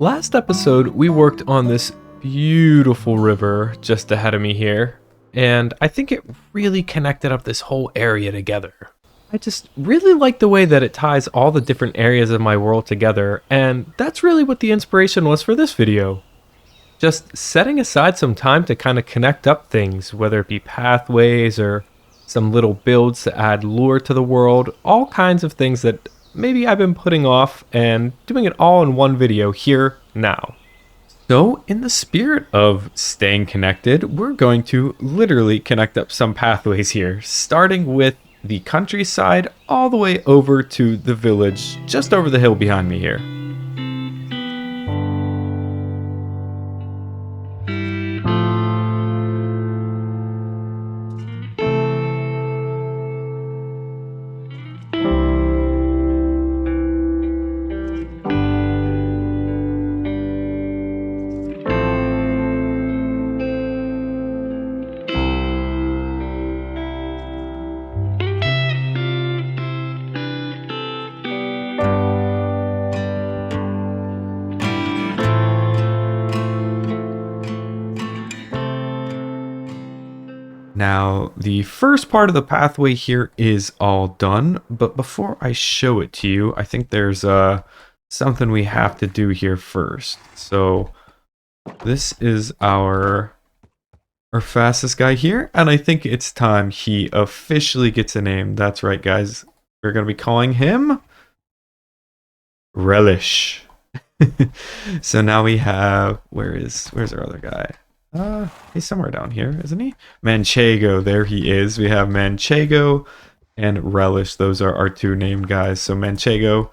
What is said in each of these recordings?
Last episode, we worked on this beautiful river just ahead of me here, and I think it really connected up this whole area together. I just really like the way that it ties all the different areas of my world together, and that's really what the inspiration was for this video. Just setting aside some time to kind of connect up things, whether it be pathways or some little builds to add lore to the world, all kinds of things that maybe I've been putting off and doing it all in one video here now. So, in the spirit of staying connected, we're going to literally connect up some pathways here, starting with the countryside all the way over to the village just over the hill behind me here. Now, the first part of the pathway here is all done, but before I show it to you, I think there's something we have to do here first. So, this is our fastest guy here, and I think it's time he officially gets a name. That's right, guys. We're going to be calling him Relish. So now we have, where's our other guy? He's somewhere down here, isn't he? Manchego, there he is. We have Manchego and Relish. Those are our two named guys. So Manchego,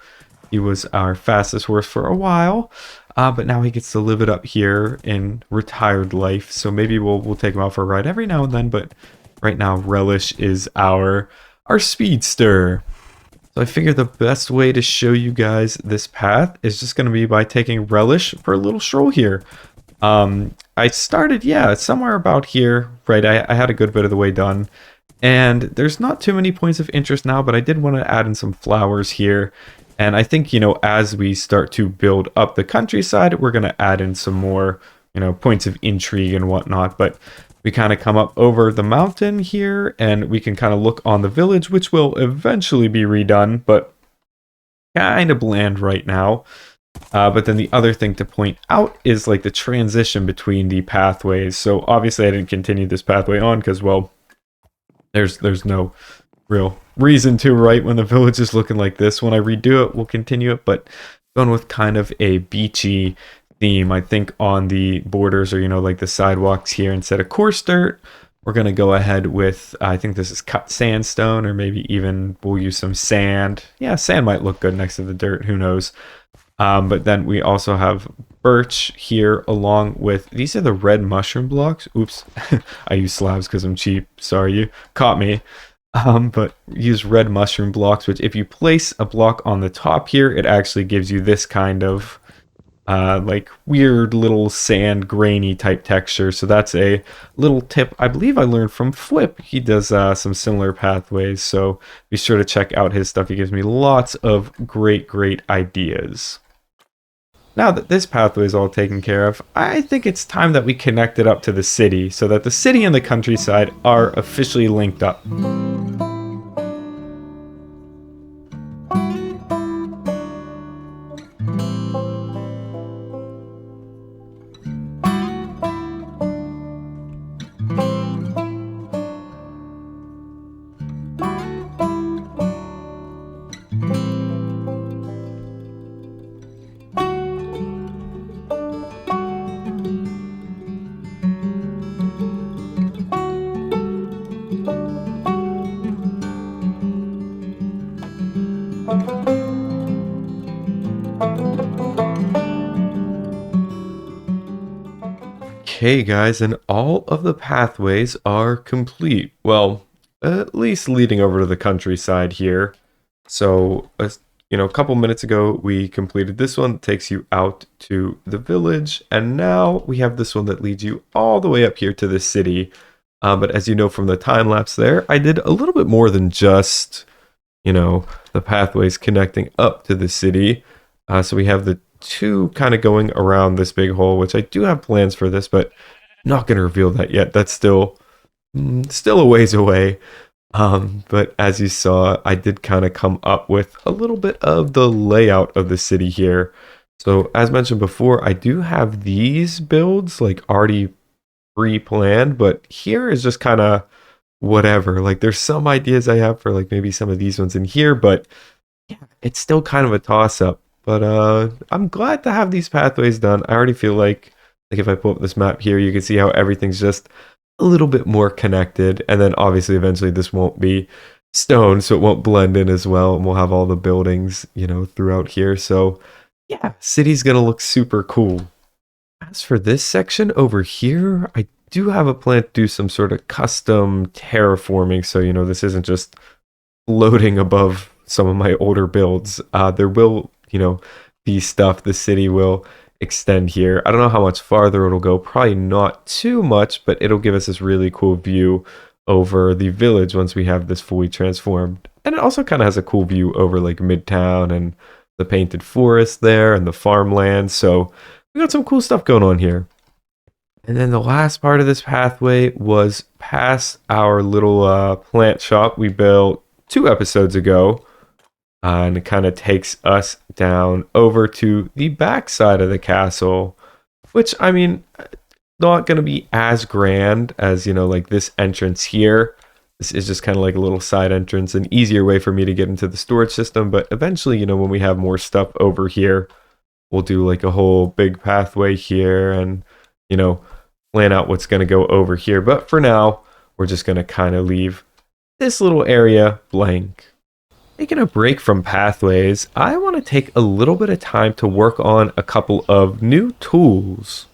he was our fastest horse for a while, but now he gets to live it up here in retired life. So maybe we'll take him out for a ride every now and then, but right now Relish is our speedster. So I figure the best way to show you guys this path is just going to be by taking Relish for a little stroll here. I started, somewhere about here, right? I had a good bit of the way done, and there's not too many points of interest now, but I did want to add in some flowers here. And I think, as we start to build up the countryside, we're going to add in some more, points of intrigue and whatnot. But we kind of come up over the mountain here, and we can kind of look on the village, which will eventually be redone, but kind of bland right now. But then the other thing to point out is like the transition between the pathways. So obviously I didn't continue this pathway on because, well, there's no real reason to, right? When the village is looking like this, when I redo it, we'll continue it, but going with kind of a beachy theme, I think, on the borders or, like the sidewalks here. Instead of coarse dirt, we're going to go ahead with, I think this is cut sandstone, or maybe even we'll use some sand. Yeah, sand might look good next to the dirt, who knows? But then we also have birch here along with, these are the red mushroom blocks. Oops, I use slabs because I'm cheap. Sorry, you caught me. But use red mushroom blocks, which if you place a block on the top here, it actually gives you this kind of like weird little sand grainy type texture. So that's a little tip I believe I learned from Flip. He does some similar pathways, so be sure to check out his stuff. He gives me lots of great ideas. Now that this pathway is all taken care of, I think it's time that we connect it up to the city so that the city and the countryside are officially linked up. Okay, guys, and all of the pathways are complete. Well, at least leading over to the countryside here. So, a couple minutes ago, we completed this one that takes you out to the village. And now we have this one that leads you all the way up here to the city. But as you know from the time lapse there, I did a little bit more than just, the pathways connecting up to the city. So we have the two kind of going around this big hole, which I do have plans for this, but not going to reveal that yet. That's still a ways away. But as you saw, I did kind of come up with a little bit of the layout of the city here. So as mentioned before, I do have these builds like already pre-planned, but here is just kind of whatever. Like there's some ideas I have for like maybe some of these ones in here, but yeah, it's still kind of a toss up. But I'm glad to have these pathways done. I already feel like if I pull up this map here, you can see how everything's just a little bit more connected. And then obviously eventually this won't be stone, so it won't blend in as well. And we'll have all the buildings, you know, throughout here. So yeah, city's gonna look super cool. As for this section over here, I do have a plan to do some sort of custom terraforming. So, you know, this isn't just floating above some of my older builds. There will, you know, be stuff the city will extend here. I don't know how much farther it'll go. Probably not too much, but it'll give us this really cool view over the village once we have this fully transformed. And it also kind of has a cool view over like Midtown and the painted forest there and the farmland. So we got some cool stuff going on here. And then the last part of this pathway was past our little plant shop we built 2 episodes ago. And it kind of takes us down over to the back side of the castle, which, I mean, not going to be as grand as, you know, like this entrance here. This is just kind of like a little side entrance, an easier way for me to get into the storage system. But eventually, you know, when we have more stuff over here, we'll do like a whole big pathway here and, you know, plan out what's going to go over here. But for now, we're just going to kind of leave this little area blank. Taking a break from pathways, I want to take a little bit of time to work on a couple of new tools.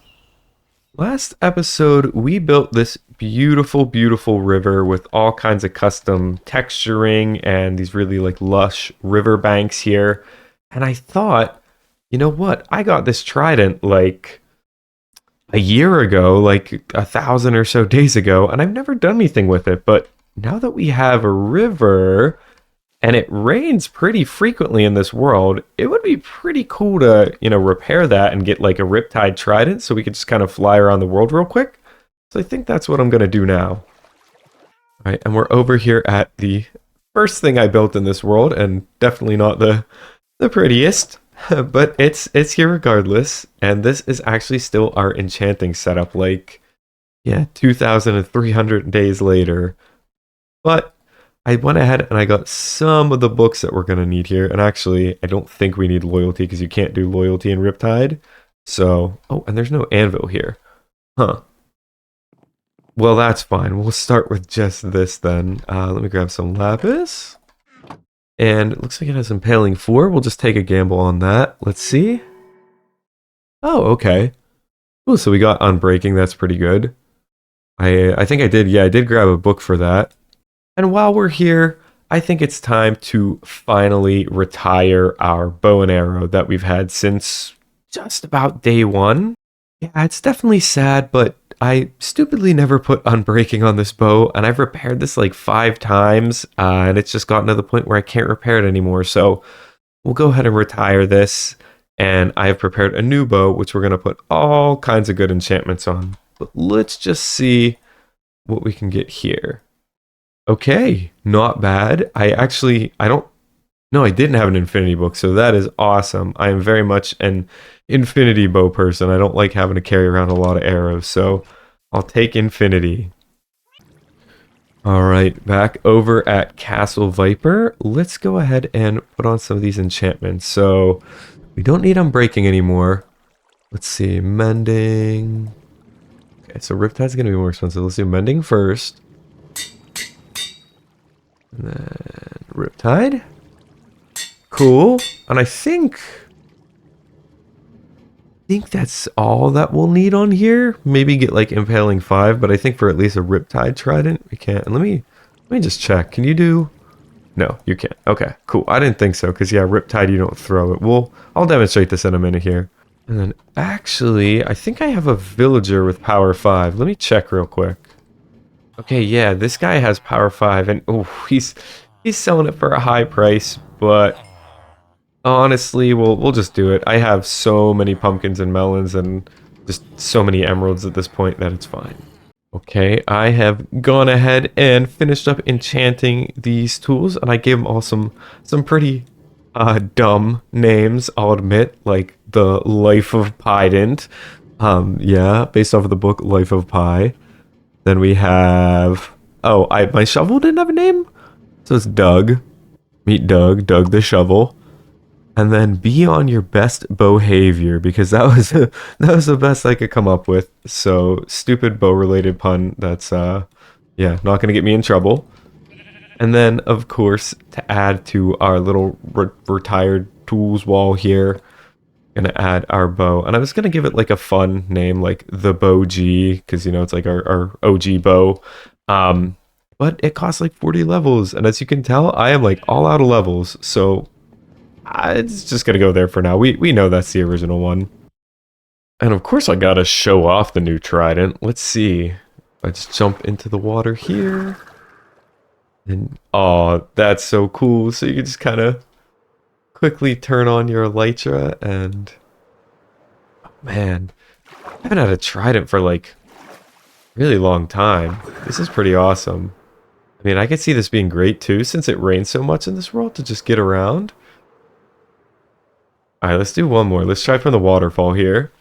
Last episode, we built this beautiful, beautiful river with all kinds of custom texturing and these really like lush river banks here. And I thought, you know what? I got this trident like a year ago, like 1,000 or so days ago, and I've never done anything with it. But now that we have a river, and it rains pretty frequently in this world, it would be pretty cool to, you know, repair that and get like a Riptide Trident so we could just kind of fly around the world real quick. So I think that's what I'm going to do now. All right, and we're over here at the first thing I built in this world, and definitely not the prettiest, but it's here regardless. And this is actually still our enchanting setup, like, yeah, 2,300 days later. But I went ahead and I got some of the books that we're going to need here. And actually, I don't think we need loyalty because you can't do loyalty in Riptide. So, oh, and there's no anvil here. Huh. Well, that's fine. We'll start with just this then. Let me grab some lapis. And it looks like it has Impaling 4. We'll just take a gamble on that. Let's see. Oh, okay. Cool, so we got Unbreaking. That's pretty good. I think I did. Yeah, I did grab a book for that. And while we're here, I think it's time to finally retire our bow and arrow that we've had since just about day 1. Yeah, it's definitely sad, but I stupidly never put Unbreaking on this bow, and I've repaired this like 5 times, and it's just gotten to the point where I can't repair it anymore. So we'll go ahead and retire this, and I have prepared a new bow, which we're going to put all kinds of good enchantments on. But let's just see what we can get here. Okay, not bad. I don't, no, I didn't have an infinity book, so that is awesome. I am very much an infinity bow person. I don't like having to carry around a lot of arrows, so I'll take infinity. All right, back over at Castle Viper, let's go ahead and put on some of these enchantments. So we don't need Unbreaking anymore. Let's see, Mending. Okay, so Riptide's going to be more expensive. Let's do Mending first. And then Riptide. Cool. And I think that's all that we'll need on here. Maybe get like Impaling 5, but I think for at least a Riptide Trident, we can't. And let me just check. Can you do? No, you can't. Okay, cool. I didn't think so, because yeah, Riptide, you don't throw it. I'll demonstrate this in a minute here. And then actually, I think I have a villager with power 5. Let me check real quick. Okay, yeah, this guy has power 5, and oh, he's selling it for a high price, but Honestly, we'll just do it. I have so many pumpkins and melons and just so many emeralds at this point that it's fine. Okay, I have gone ahead and finished up enchanting these tools, and I gave them all some pretty dumb names, I'll admit, like the Life of Pydent. Yeah, based off of the book Life of Pi. Then we have my shovel didn't have a name, so it's Doug. Meet Doug, Doug the shovel. And then be on your best behavior because that was that was the best I could come up with. So stupid bow related pun. That's yeah, not gonna get me in trouble. And then of course to add to our little retired tools wall here, gonna add our bow. And I was gonna give it like a fun name like the Bow G because you know it's like our OG bow. But it costs like 40 levels, and as you can tell, I am like all out of levels. So it's just gonna go there for now. We know that's the original one. And of course I gotta show off the new trident. Let's see. Let's jump into the water here. And oh, that's so cool. So you can just kind of quickly turn on your elytra and oh, man, I haven't had a trident for like a really long time. This is pretty awesome. I mean, I could see this being great too since it rains so much in this world to just get around. All right, let's do one more. Let's try from the waterfall here.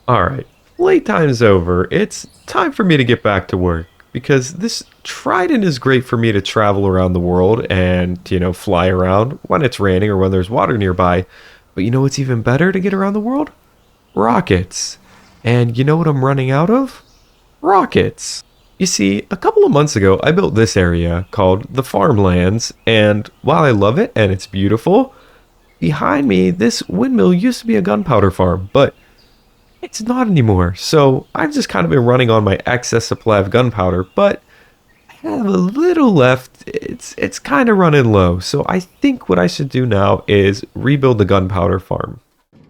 All right, playtime's over. It's time for me to get back to work because this trident is great for me to travel around the world and, you know, fly around when it's raining or when there's water nearby. But you know what's even better to get around the world? Rockets. And you know what I'm running out of? Rockets. You see, a couple of months ago, I built this area called the Farmlands, and while I love it and it's beautiful, behind me, this windmill used to be a gunpowder farm, but it's not anymore. So I've just kind of been running on my excess supply of gunpowder, but I have a little left. It's kind of running low. So I think what I should do now is rebuild the gunpowder farm.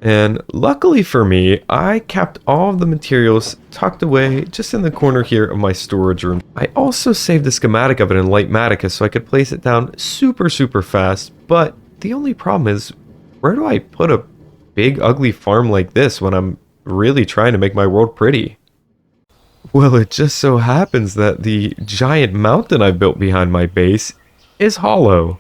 And luckily for me, I kept all of the materials tucked away just in the corner here of my storage room. I also saved the schematic of it in Lightmatica so I could place it down super fast, but the only problem is, where do I put a big ugly farm like this when I'm really trying to make my world pretty? Well, it just so happens that the giant mountain I built behind my base is hollow.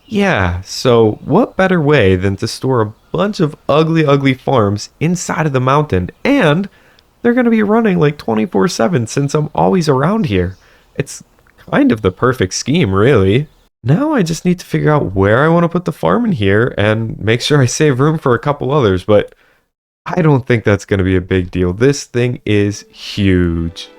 Yeah, so what better way than to store a bunch of ugly farms inside of the mountain, and they're going to be running like 24/7 since I'm always around here. It's kind of the perfect scheme, really. Now I just need to figure out where I want to put the farm in here and make sure I save room for a couple others, but I don't think that's going to be a big deal. This thing is huge.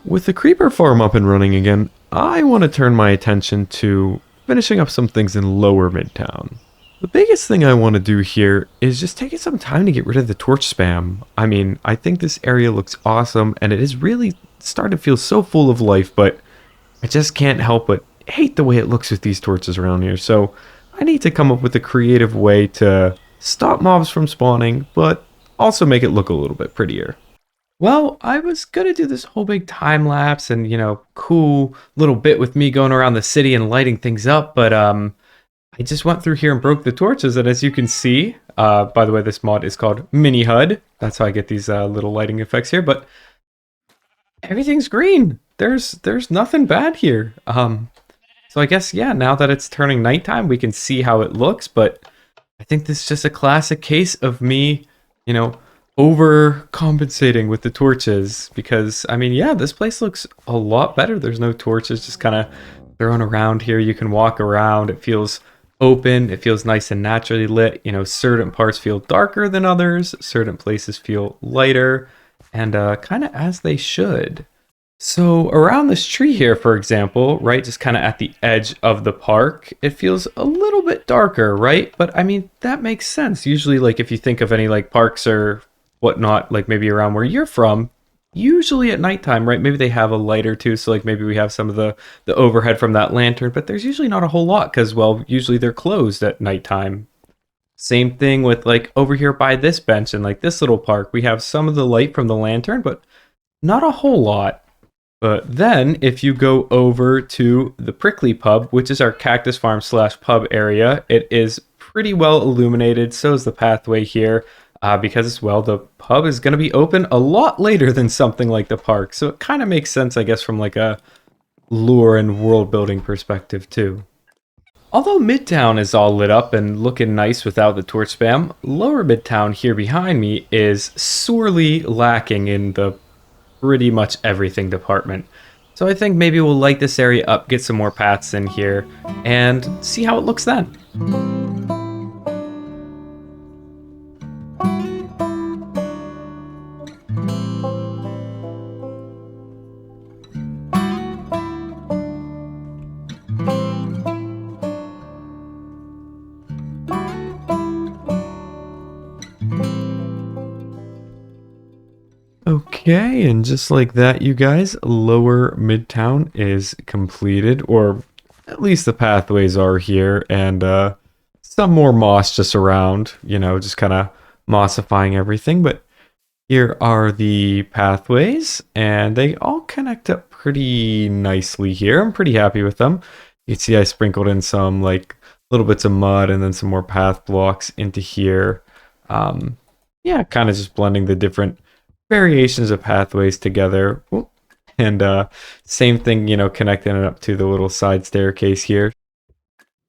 With the creeper farm up and running again, I want to turn my attention to finishing up some things in Lower Midtown. The biggest thing I want to do here is just taking some time to get rid of the torch spam. I mean, I think this area looks awesome and it is really starting to feel so full of life, but I just can't help but hate the way it looks with these torches around here. So I need to come up with a creative way to stop mobs from spawning, but also make it look a little bit prettier. Well, I was gonna do this whole big time lapse and, you know, cool little bit with me going around the city and lighting things up, but I just went through here and broke the torches, and as you can see, by the way, this mod is called Mini HUD. That's how I get these little lighting effects here, but everything's green. There's nothing bad here. So I guess, yeah, now that it's turning nighttime, we can see how it looks, but I think this is just a classic case of me, you know, overcompensating with the torches because, I mean, yeah, this place looks a lot better. There's no torches just kind of thrown around here. You can walk around. It feels open. It feels nice and naturally lit. You know, certain parts feel darker than others. Certain places feel lighter. and kind of as they should. So around this tree here, for example, right, just kind of at the edge of the park, it feels a little bit darker, right? But I mean, that makes sense. Usually, like if you think of any like parks or whatnot, like maybe around where you're from, usually at nighttime, right? Maybe they have a light or two, so like maybe we have some of the overhead from that lantern, but there's usually not a whole lot because well, usually they're closed at nighttime. Same thing with like over here by this bench and like this little park, we have some of the light from the lantern, but not a whole lot. But then, if you go over to the Prickly Pub, which is our cactus farm slash pub area, it is pretty well illuminated. So is the pathway here, because well, the pub is going to be open a lot later than something like the park. So it kind of makes sense, I guess, from like a lore and world building perspective too. Although Midtown is all lit up and looking nice without the torch spam, Lower Midtown here behind me is sorely lacking in the pretty much everything department. So I think maybe we'll light this area up, get some more paths in here, and see how it looks then. Okay, and just like that, you guys, Lower Midtown is completed, or at least the pathways are here, and some more moss just around, you know, just kind of mossifying everything. But here are the pathways, and they all connect up pretty nicely here. I'm pretty happy with them. You can see I sprinkled in some like little bits of mud and then some more path blocks into here. Yeah, kind of just blending the different variations of pathways together. Oop. And same thing, you know, connecting it up to the little side staircase here.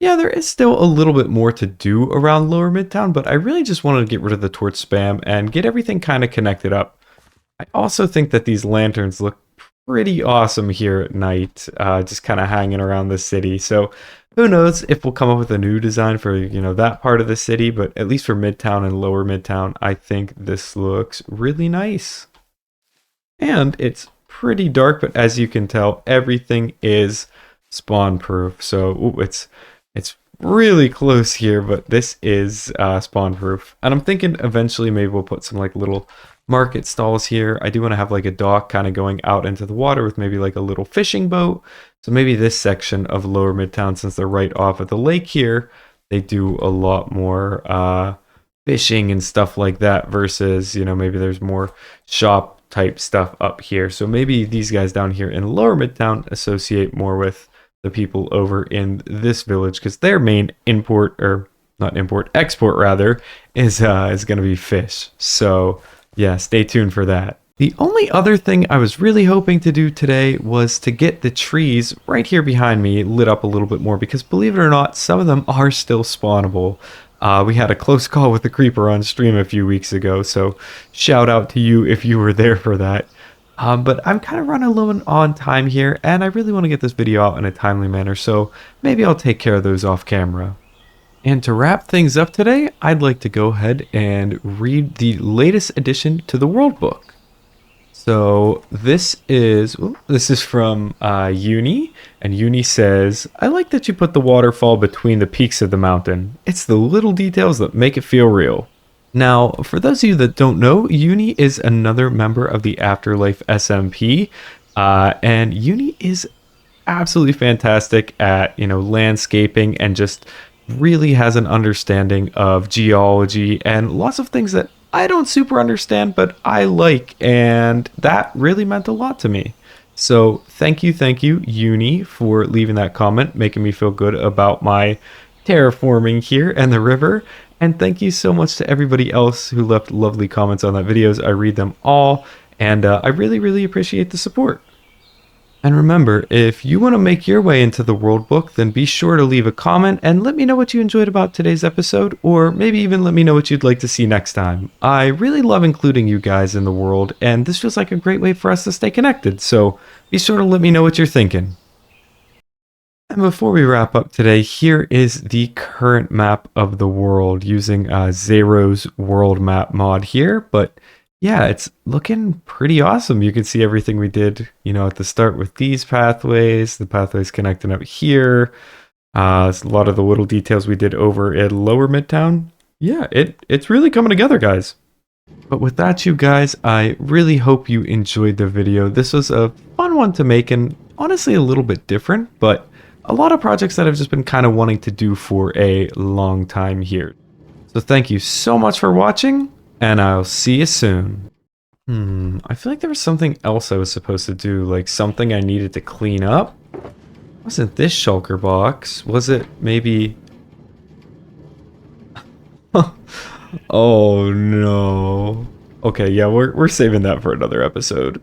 Yeah, there is still a little bit more to do around Lower Midtown, but I really just wanted to get rid of the torch spam and get everything kind of connected up. I also think that these lanterns look pretty awesome here at night, just kind of hanging around the city. So who knows if we'll come up with a new design for, you know, that part of the city, but at least for Midtown and Lower Midtown, I think this looks really nice. And it's pretty dark, but as you can tell, everything is spawn proof. So ooh, it's really close here, but this is spawn proof. And I'm thinking eventually maybe we'll put some like little market stalls here. I do want to have like a dock kind of going out into the water with maybe like a little fishing boat. So maybe this section of Lower Midtown, since they're right off at the lake here, they do a lot more fishing and stuff like that versus, you know, maybe there's more shop type stuff up here. So maybe these guys down here in Lower Midtown associate more with the people over in this village because their main import, or not import, export rather, is going to be fish. So yeah, stay tuned for that. The only other thing I was really hoping to do today was to get the trees right here behind me lit up a little bit more because believe it or not, some of them are still spawnable. We had a close call with the creeper on stream a few weeks ago, so shout out to you if you were there for that. But I'm kind of running low on time here, and I really want to get this video out in a timely manner, so maybe I'll take care of those off camera. And to wrap things up today, I'd like to go ahead and read the latest addition to the World Book. So this is from Uni, and Uni says, "I like that you put the waterfall between the peaks of the mountain. It's the little details that make it feel real." Now, for those of you that don't know, Uni is another member of the Afterlife SMP, and Uni is absolutely fantastic at, you know, landscaping and just really has an understanding of geology and lots of things that I don't super understand, but I like, and that really meant a lot to me. So thank you, Uni, for leaving that comment, making me feel good about my terraforming here and the river. And thank you so much to everybody else who left lovely comments on that videos. I read them all, and I really appreciate the support. And remember, if you want to make your way into the World Book, then be sure to leave a comment and let me know what you enjoyed about today's episode, or maybe even let me know what you'd like to see next time. I really love including you guys in the world, and this feels like a great way for us to stay connected, so be sure to let me know what you're thinking. And before we wrap up today, here is the current map of the world using Zero's world map mod here, but yeah, it's looking pretty awesome. You can see everything we did, at the start with these pathways, the pathways connecting up here. A lot of the little details we did over in Lower Midtown. Yeah, it's really coming together, guys. But with that, you guys, I really hope you enjoyed the video. This was a fun one to make and honestly a little bit different, but a lot of projects that I've just been kind of wanting to do for a long time here. So thank you so much for watching, and I'll see you soon. I feel like there was something else I was supposed to do, like something I needed to clean up. Wasn't this shulker box? Was it maybe... Oh no. Okay, yeah, we're saving that for another episode.